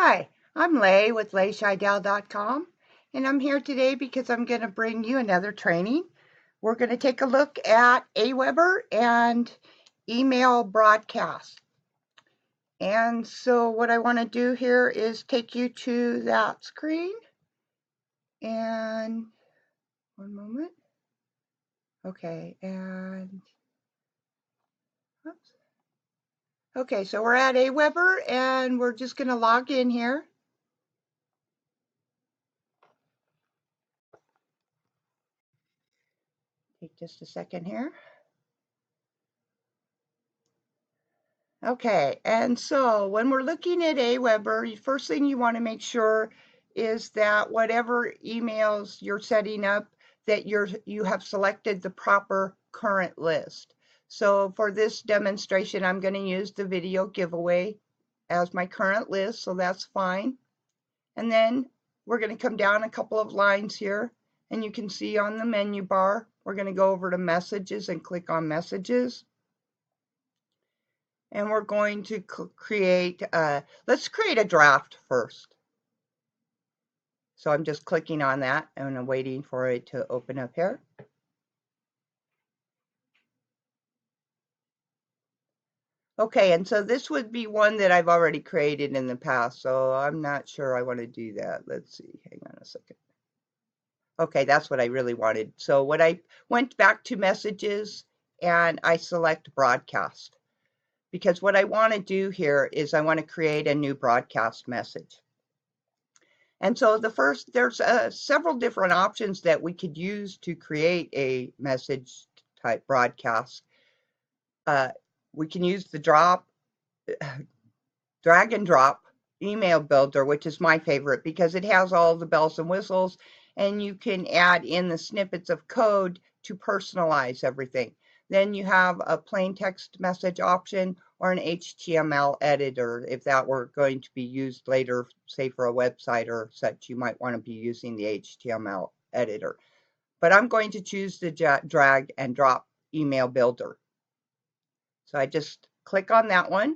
Hi, I'm Lay with LayShidell.com, and I'm here today because I'm going to bring you another training. We're going to take a look at Aweber and email broadcast. And so what I want to do here is take you to that screen. And one moment. Okay, and oops. Okay, so we're at Aweber and we're just going to log in here. Take just a second here. Okay, and so when we're looking at Aweber, first thing you want to make sure is that whatever emails you're setting up, that you have selected the proper current list. So for this demonstration, I'm going to use the video giveaway as my current list, so that's fine. And then we're going to come down a couple of lines here, and you can see on the menu bar, we're going to go over to messages and click on messages. And we're going to create, let's create a draft first. So I'm just clicking on that and I'm waiting for it to open up here. Okay, and so this would be one that I've already created in the past, so I'm not sure I want to do that. Let's see, hang on a second. Okay, that's what I really wanted. So what I went back to messages and I select broadcast, because what I want to do here is I want to create a new broadcast message. And so there's several different options that we could use to create a message type broadcast. We can use the drag and drop email builder, which is my favorite because it has all the bells and whistles, and you can add in the snippets of code to personalize everything. Then you have a plain text message option or an HTML editor. If that were going to be used later, say for a website or such, you might want to be using the HTML editor. But I'm going to choose the drag and drop email builder. So I just click on that one.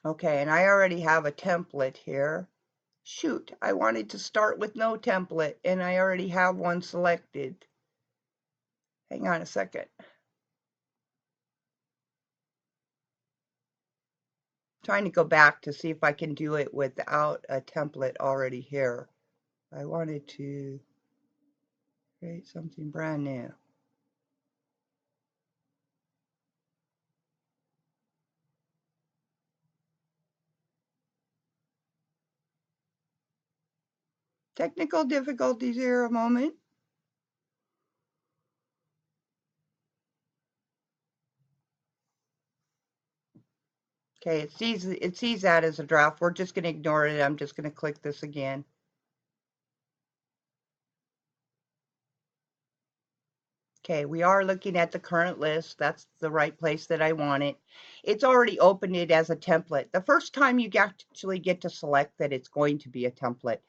Okay, and I already have a template here. Shoot, I wanted to start with no template and I already have one selected. Hang on a second. Trying to go back to see if I can do it without a template already here. I wanted to create something brand new. Technical difficulties here, a moment. Okay, it sees that as a draft. We're just going to ignore it. I'm just going to click this again. Okay, we are looking at the current list. That's the right place that I want it. It's already opened it as a template. The first time you actually get to select that it's going to be a template.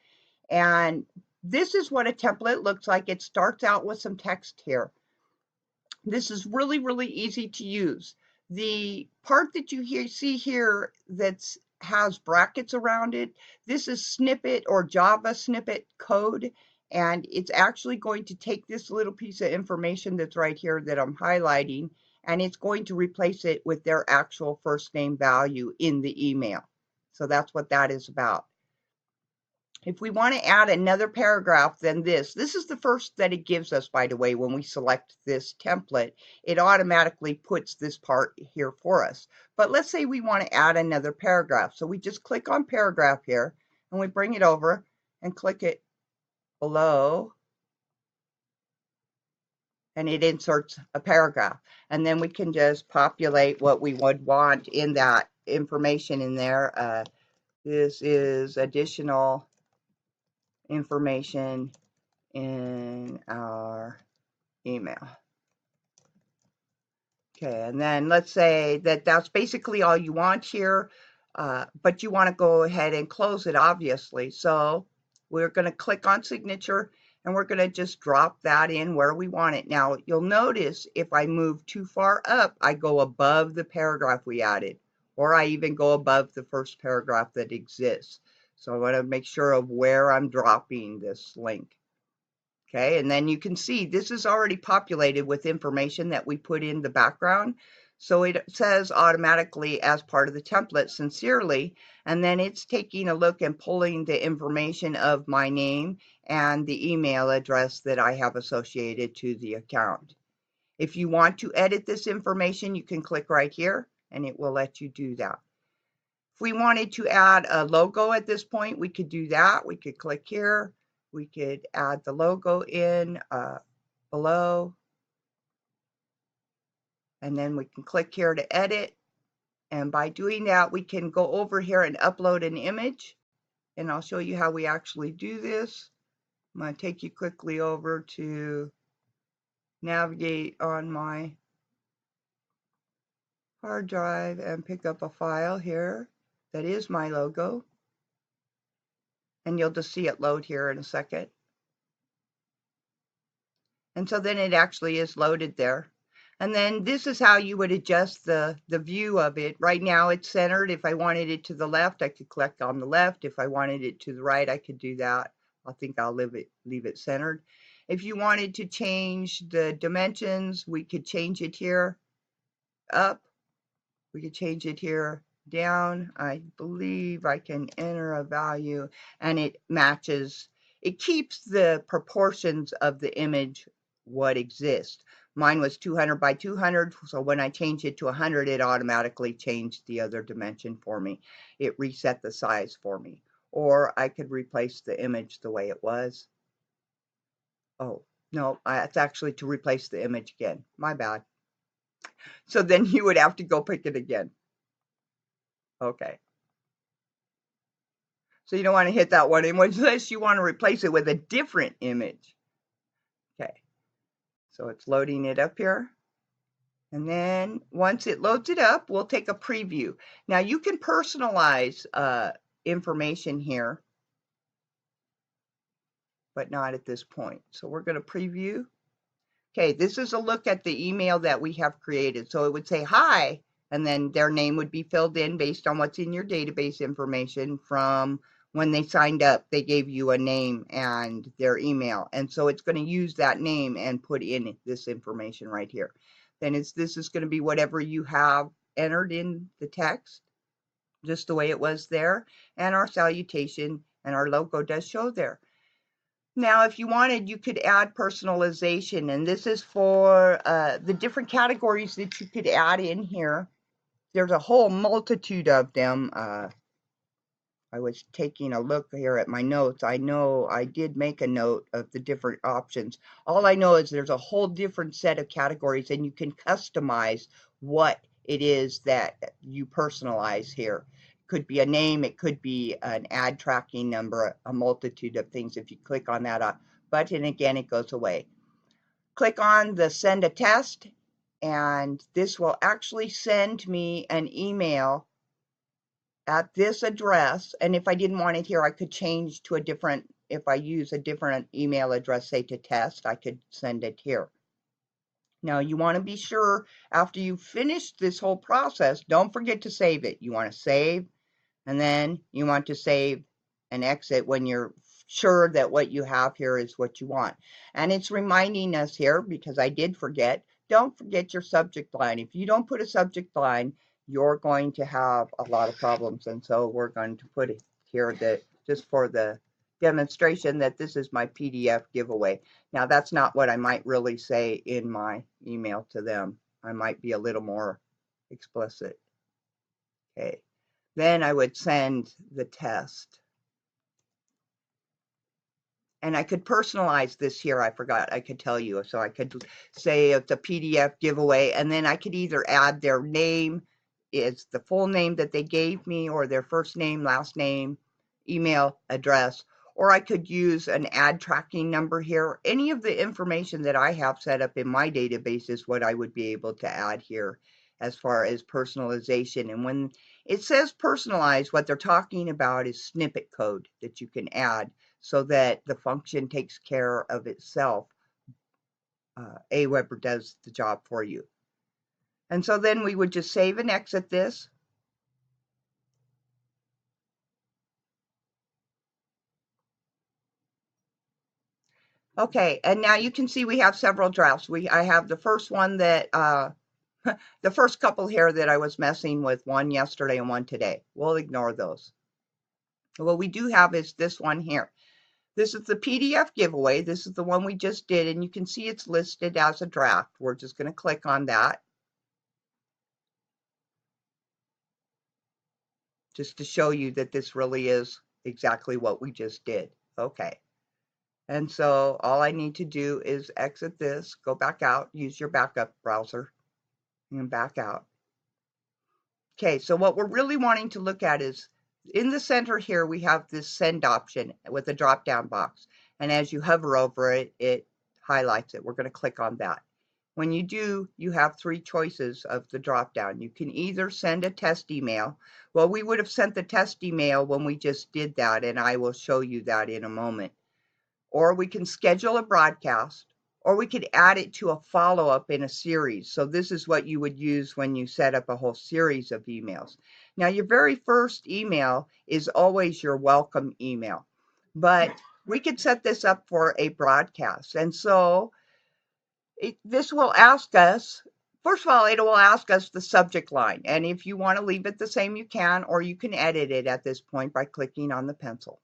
And this is what a template looks like. It starts out with some text here. This is really, really easy to use. The part that you see here that has brackets around it, this is snippet or Java snippet code. And it's actually going to take this little piece of information that's right here that I'm highlighting, and it's going to replace it with their actual first name value in the email. So that's what that is about. If we want to add another paragraph, then this is the first that it gives us, by the way, when we select this template. It automatically puts this part here for us. But let's say we want to add another paragraph. So we just click on paragraph here, and we bring it over and click it below, and it inserts a paragraph. And then we can just populate what we would want in that information in there. This is additional information in our email. Okay, and then let's say that that's basically all you want here, but you want to go ahead and close it, obviously. So we're going to click on signature, And we're going to just drop that in where we want it. Now, you'll notice if I move too far up, I go above the paragraph we added, or I even go above the first paragraph that exists. So I want to make sure of where I'm dropping this link. Okay, and then you can see this is already populated with information that we put in the background. So it says automatically as part of the template, sincerely, and then it's taking a look and pulling the information of my name and the email address that I have associated to the account. If you want to edit this information, you can click right here and it will let you do that. If we wanted to add a logo at this point, we could do that. We could click here. We could add the logo in below. And then we can click here to edit. And by doing that, we can go over here and upload an image. And I'll show you how we actually do this. I'm going to take you quickly over to navigate on my hard drive and pick up a file here that is my logo. And you'll just see it load here in a second. And so then it actually is loaded there. And then this is how you would adjust the view of it. Right now it's centered. If I wanted it to the left, I could click on the left. If I wanted it to the right, I could do that. I think I'll leave it centered. If you wanted to change the dimensions, we could change it here up. We could change it here down. I believe I can enter a value and it matches. It keeps the proportions of the image what exists. Mine was 200 by 200, so when I changed it to 100, it automatically changed the other dimension for me. It reset the size for me. Or I could replace the image the way it was. Oh, no, it's actually to replace the image again. My bad. So then you would have to go pick it again. Okay. So you don't want to hit that one unless you want to replace it with a different image. Okay. So it's loading it up here. And then once it loads it up, we'll take a preview. Now you can personalize information here, but not at this point. So we're going to preview. Okay, this is a look at the email that we have created. So it would say hi, and then their name would be filled in based on what's in your database information from when they signed up. They gave you a name and their email. And so it's going to use that name and put in this information right here. Then this is going to be whatever you have entered in the text, just the way it was there. And our salutation and our logo does show there. Now, if you wanted, you could add personalization, and this is for the different categories that you could add in here. There's a whole multitude of them. I was taking a look here at my notes. I know I did make a note of the different options. All I know is there's a whole different set of categories, and you can customize what it is that you personalize here. Could be a name, it could be an ad tracking number, a multitude of things. If you click on that button again, it goes away. Click on the send a test, and this will actually send me an email at this address. And if I didn't want it here, I could change to a different, if I use a different email address, say to test, I could send it here. Now you want to be sure after you finish this whole process, don't forget to save it. You want to save, and then you want to save and exit when you're sure that what you have here is what you want. And it's reminding us here, because I did forget, don't forget your subject line. If you don't put a subject line, you're going to have a lot of problems. And so we're going to put it here that just for the demonstration that this is my PDF giveaway. Now that's not what I might really say in my email to them. I might be a little more explicit. Okay. Then I would send the test. And I could personalize this here. I forgot I could tell you. So I could say it's a PDF giveaway, and then I could either add their name, it's the full name that they gave me, or their first name, last name, email address, or I could use an ad tracking number here. Any of the information that I have set up in my database is what I would be able to add here as far as personalization. And when it says personalized, what they're talking about is snippet code that you can add. so that the function takes care of itself. Aweber does the job for you. And so then we would just save and exit this. Okay, and now you can see we have several drafts. I have the first one that, the first couple here that I was messing with, one yesterday and one today. We'll ignore those. What we do have is this one here. This is the PDF giveaway. This is the one we just did, and you can see it's listed as a draft. We're just going to click on that just to show you that this really is exactly what we just did. Okay. And so all I need to do is exit this, go back out, use your backup browser, and back out. Okay, so what we're really wanting to look at is in the center here, we have this send option with a drop-down box. And as you hover over it, it highlights it. We're going to click on that. When you do, you have three choices of the drop-down. You can either send a test email. Well, we would have sent the test email when we just did that, and I will show you that in a moment. Or we can schedule a broadcast, or we could add it to a follow-up in a series. So this is what you would use when you set up a whole series of emails. Now, your very first email is always your welcome email, but we could set this up for a broadcast. And so this will ask us, first of all, it will ask us the subject line. And if you want to leave it the same, you can, or you can edit it at this point by clicking on the pencil.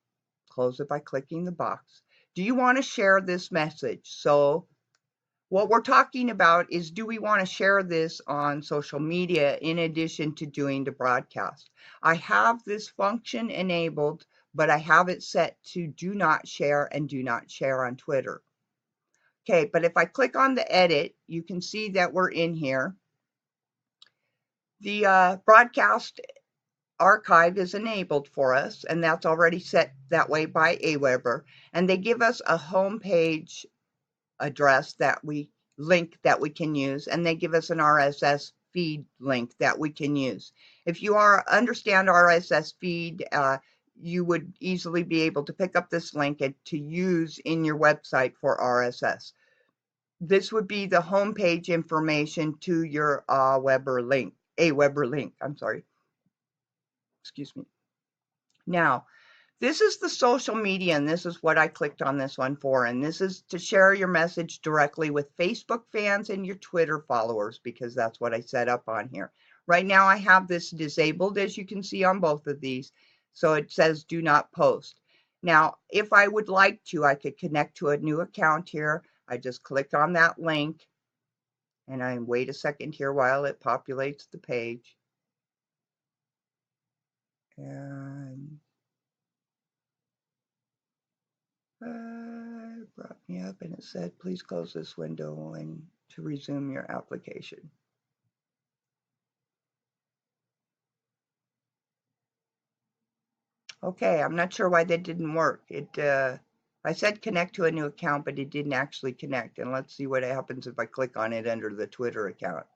Close it by clicking the box. Do you want to share this message? So what we're talking about is, do we want to share this on social media in addition to doing the broadcast? I have this function enabled, but I have it set to do not share and do not share on Twitter. Okay, but if I click on the edit, you can see that we're in here. The broadcast archive is enabled for us, and that's already set that way by Aweber. And they give us a home page address link that we can use, and they give us an RSS feed link that we can use. If you understand RSS feed, you would easily be able to pick up this link and to use in your website for RSS. This would be the homepage information to your Aweber link. I'm sorry. Excuse me. Now, this is the social media, and this is what I clicked on this one for. And this is to share your message directly with Facebook fans and your Twitter followers, because that's what I set up on here. Right now, I have this disabled, as you can see on both of these. So it says do not post. Now, if I would like to, I could connect to a new account here. I just click on that link, and I wait a second here while it populates the page. And it brought me up, and it said, please close this window and to resume your application. Okay, I'm not sure why that didn't work. I said connect to a new account, but it didn't actually connect. And let's see what happens if I click on it under the Twitter account.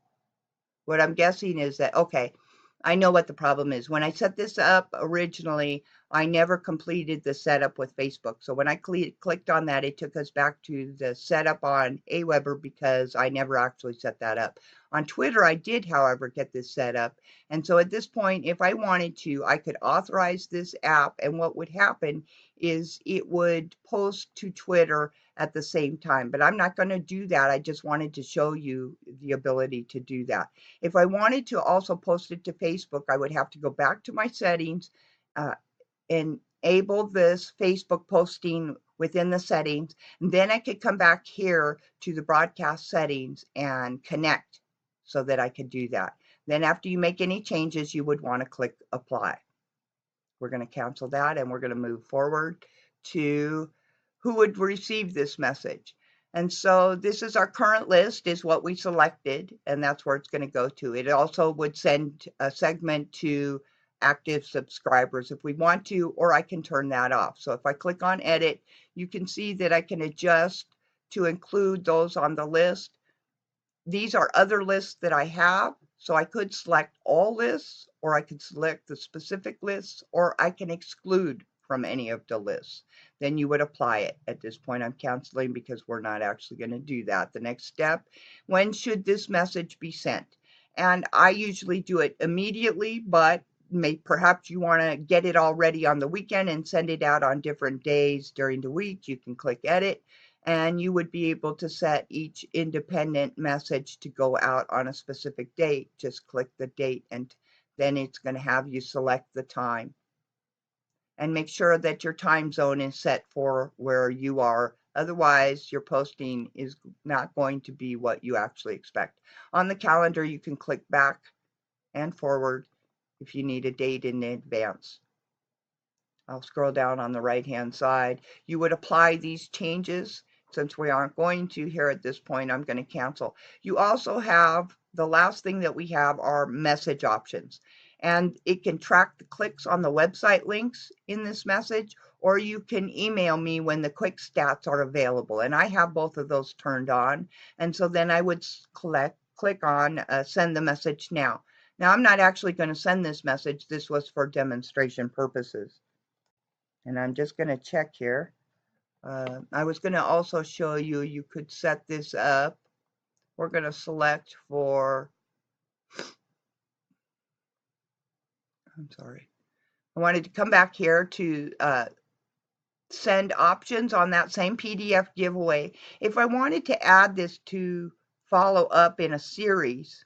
What I'm guessing is that, okay, I know what the problem is. When I set this up originally, I never completed the setup with Facebook. So when I clicked on that, it took us back to the setup on Aweber because I never actually set that up. On Twitter, I did, however, get this set up. And so at this point, if I wanted to, I could authorize this app. And what would happen is it would post to Twitter at the same time. But I'm not going to do that. I just wanted to show you the ability to do that. If I wanted to also post it to Facebook, I would have to go back to my settings, enable this Facebook posting within the settings, and then I could come back here to the broadcast settings and connect so that I could do that. Then after you make any changes, you would want to click apply. We're going to cancel that, and we're going to move forward to who would receive this message. And so this is our current list, is what we selected, and that's where it's going to go to. It also would send a segment to active subscribers if we want to, or I can turn that off. So if I click on edit, you can see that I can adjust to include those on the list. These are other lists that I have, so I could select all lists, or I could select the specific lists, or I can exclude from any of the lists. then you would apply it. At this point, I'm canceling because we're not actually going to do that. The next step, when should this message be sent? And I usually do it immediately, but perhaps you want to get it all ready on the weekend and send it out on different days during the week. You can click edit, and you would be able to set each independent message to go out on a specific date. Just click the date, and then it's going to have you select the time. And make sure that your time zone is set for where you are. Otherwise, your posting is not going to be what you actually expect. On the calendar, you can click back and forward if you need a date in advance. I'll scroll down on the right-hand side. You would apply these changes. Since we aren't going to here at this point, I'm going to cancel. You also have, the last thing that we have are message options. And it can track the clicks on the website links in this message, or you can email me when the quick stats are available. And I have both of those turned on. And so then I would click on send the message now. Now, I'm not actually going to send this message. This was for demonstration purposes. And I'm just going to check here. I was going to also show you, you could set this up. We're going to select for, I'm sorry. I wanted to come back here to send options on that same PDF giveaway. If I wanted to add this to follow up in a series,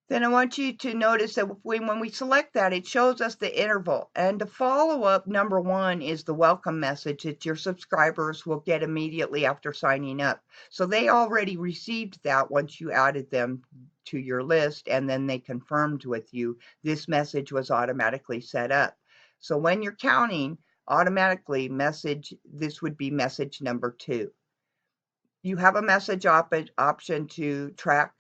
then I want you to notice that when we select that, it shows us the interval. And the follow-up, number one, is the welcome message that your subscribers will get immediately after signing up. So they already received that once you added them to your list, and then they confirmed with you this message was automatically set up. So when you're counting, automatically this would be message number 2. You have a message option to track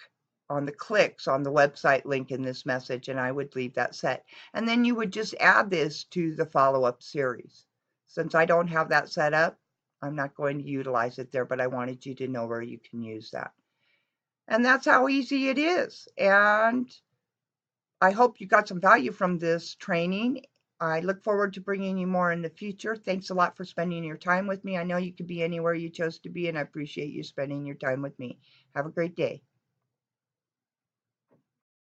on the clicks on the website link in this message, and I would leave that set. And then you would just add this to the follow-up series. Since I don't have that set up, I'm not going to utilize it there, but I wanted you to know where you can use that. And that's how easy it is. And I hope you got some value from this training. I look forward to bringing you more in the future. Thanks a lot for spending your time with me. I know you could be anywhere you chose to be, and I appreciate you spending your time with me. Have a great day.